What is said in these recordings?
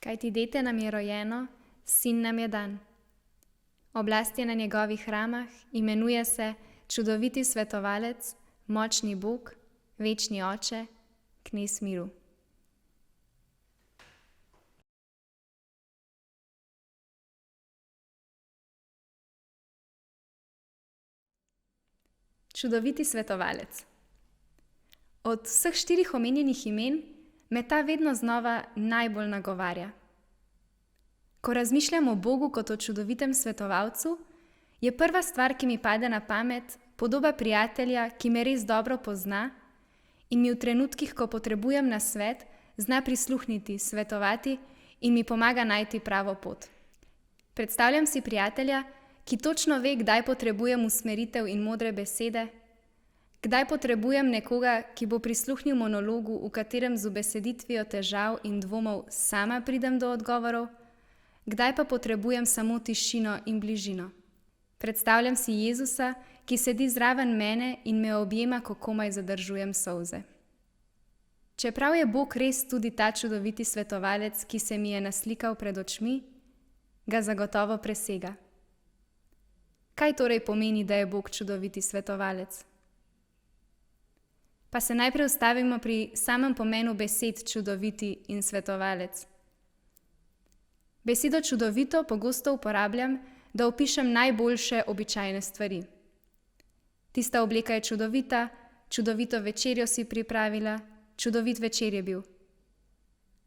Kajti dete nam je rojeno, sin nam je dan. Oblast je na njegovih ramah, imenuje se Čudoviti svetovalec, Močni Bog, Večni Oče, Knez miru. Čudoviti svetovalec. Od vseh 4 omenjenih imen me ta vedno znova najbolj nagovarja. Ko razmišljam o Bogu kot o čudovitem svetovalcu, je prva stvar, ki mi pade na pamet, podoba prijatelja, ki me res dobro pozna in mi v trenutkih, ko potrebujem nasvet, zna prisluhniti, svetovati in mi pomaga najti pravo pot. Predstavljam si prijatelja, ki točno ve, kdaj potrebujem usmeritev in modre besede, kdaj potrebujem nekoga, ki bo prisluhnil monologu, v katerem z ubeseditvijo težav in dvomov sama pridem do odgovorov, kdaj pa potrebujem samo tišino in bližino. Predstavljam si Jezusa, ki sedi zraven mene in me objema, ko komaj zadržujem solze. Čeprav je Bog res tudi ta čudoviti svetovalec, ki se mi je naslikal pred očmi, ga zagotovo presega. Kaj torej pomeni, da je Bog čudoviti svetovalec? Pa se najprej ustavimo pri samem pomenu besed čudoviti in svetovalec. Besedo čudovito pogosto uporabljam, da opišem najboljše običajne stvari. Tista obleka je čudovita, čudovito večerjo si pripravila, čudovit večer je bil.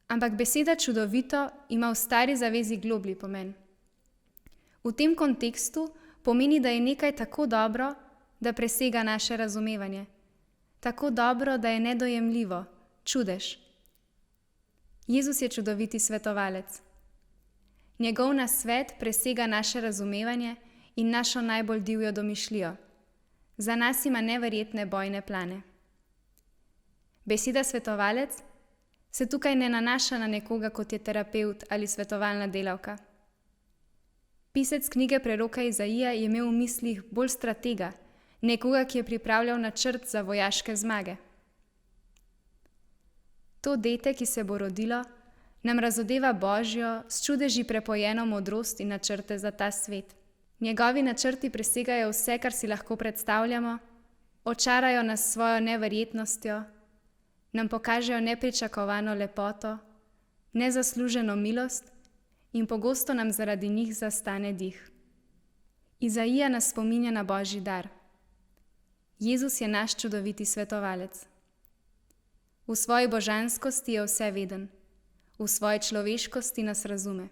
Ampak beseda čudovito ima v stari zavezi globlji pomen. V tem kontekstu pomeni, da je nekaj tako dobro, da presega naše razumevanje. Tako dobro, da je nedojemljivo, čudež. Jezus je čudoviti svetovalec. Njegov nasvet presega naše razumevanje in našo najbolj divjo domišljijo. Za nas ima neverjetne bojne plane. Beseda svetovalec se tukaj ne nanaša na nekoga, kot je terapevt ali svetovalna delavka. Pisec knjige preroka Izaija je imel v mislih bolj stratega, nekoga, ki je pripravljal načrt za vojaške zmage. To dete, ki se bo rodilo, nam razodeva Božjo, s čudeži prepojeno modrost in načrte za ta svet. Njegovi načrti presegajo vse, kar si lahko predstavljamo, očarajo nas s svojo neverjetnostjo, nam pokažejo nepričakovano lepoto, nezasluženo milost in pogosto nam zaradi njih zastane dih. Izaija nas spominja na Božji dar. Jezus je naš čudoviti svetovalec. V svoji božanskosti je vseveden, v svoji človeškosti nas razume.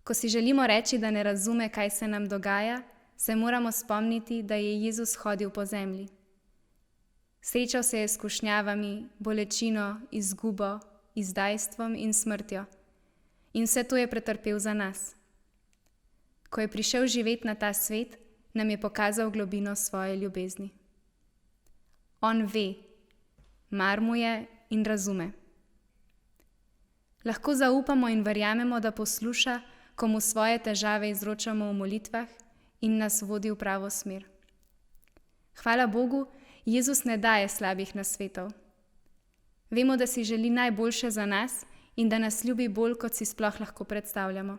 Ko si želimo reči, da ne razume, kaj se nam dogaja, se moramo spomniti, da je Jezus hodil po zemlji. Srečal se je s skušnjavami, bolečino, izgubo, izdajstvom in smrtjo. In vse to je pretrpel za nas. Ko je prišel živeti na ta svet, nam je pokazal globino svoje ljubezni. On ve, mar mu je in razume. Lahko zaupamo in verjamemo, da posluša, ko mu svoje težave izročamo v molitvah in nas vodi v pravo smer. Hvala Bogu, Jezus ne daje slabih nasvetov. Vemo, da si želi najboljše za nas in da nas ljubi bolj, kot si sploh lahko predstavljamo.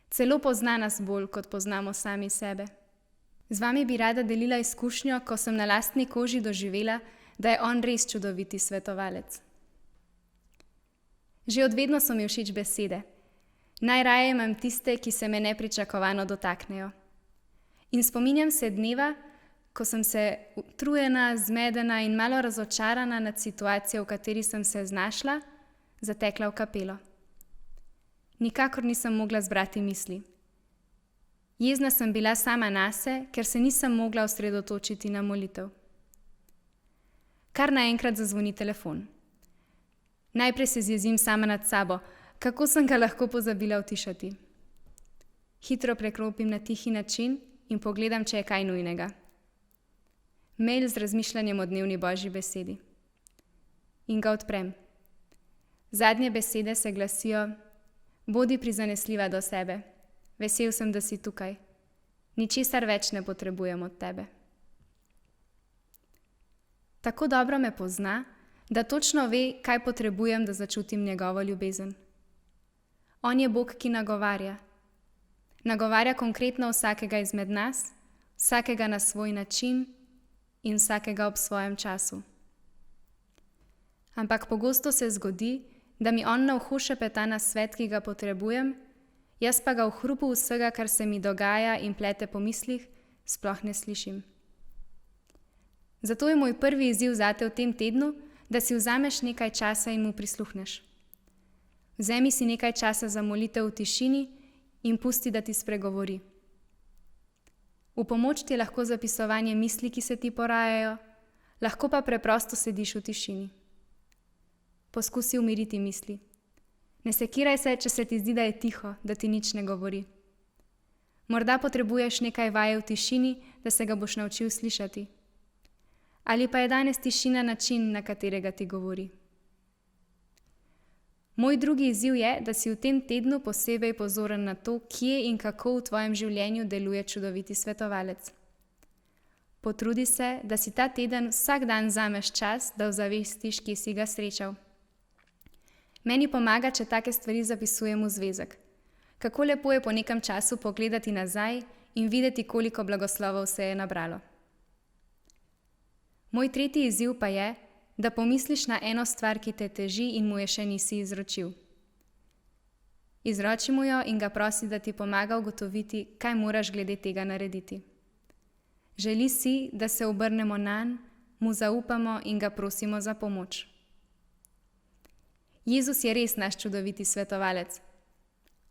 Celo pozna nas bolj, kot poznamo sami sebe. Z vami bi rada delila izkušnjo, ko sem na lastni koži doživela, da je on res čudoviti svetovalec. Že od vedno so mi všeč besede. Najraje imam tiste, ki se me nepričakovano dotaknejo. In spominjam se dneva, ko sem se utrujena, zmedena in malo razočarana nad situacijo, v kateri sem se znašla, zatekla v kapelo. Nikakor nisem mogla zbrati misli. Jezna sem bila sama nase, ker se nisem mogla osredotočiti na molitev. Kar naenkrat zazvoni telefon. Najprej se zjezim sama nad sabo, kako sem ga lahko pozabila utišati. Hitro preklopim na tihi način in pogledam, če je kaj nujnega. Mail z razmišljanjem o dnevni Božji besedi. In ga odprem. Zadnje besede se glasijo: bodi prizanesljiva do sebe. Vesel sem, da si tukaj. Ničesar več ne potrebujem od tebe. Tako dobro me pozna, da točno ve, kaj potrebujem, da začutim njegovo ljubezen. On je Bog, ki nagovarja. Nagovarja konkretno vsakega izmed nas, vsakega na svoj način in vsakega ob svojem času. Ampak pogosto se zgodi, da mi on na uho šepeta nasvet, ki ga potrebujem, jaz pa ga v hrupu vsega, kar se mi dogaja in plete po mislih, sploh ne slišim. Zato je moj prvi izziv zate v tem tednu, da si vzameš nekaj časa in mu prisluhneš. Vzemi si nekaj časa za molitev v tišini in pusti, da ti spregovori. V pomoč ti je lahko zapisovanje misli, ki se ti porajajo, lahko pa preprosto sediš v tišini. Poskusi umiriti misli. Ne sekiraj se, če se ti zdi, da je tiho, da ti nič ne govori. Morda potrebuješ nekaj vaje v tišini, da se ga boš naučil slišati. Ali pa je danes tišina način, na katerega ti govori. Moj drugi izziv je, da si v tem tednu posebej pozoren na to, kje in kako v tvojem življenju deluje čudoviti svetovalec. Potrudi se, da si ta teden vsak dan vzameš čas, da ozavestiš, kje si ga srečal. Meni pomaga, če take stvari zapisujem v zvezek. Kako lepo je po nekem času pogledati nazaj in videti, koliko blagoslovov se je nabralo. Moj tretji izziv pa je, da pomisliš na eno stvar, ki te teži in mu je še nisi izročil. Izroči mu jo in ga prosi, da ti pomaga ugotoviti, kaj moraš glede tega narediti. Želi si, da se obrnemo nanj, mu zaupamo in ga prosimo za pomoč. Jezus je res naš čudoviti svetovalec.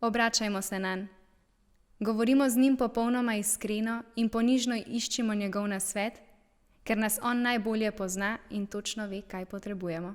Obračajmo se nanj. Govorimo z njim popolnoma iskreno in ponižno iščimo njegov nasvet, ker nas on najbolje pozna in točno ve, kaj potrebujemo.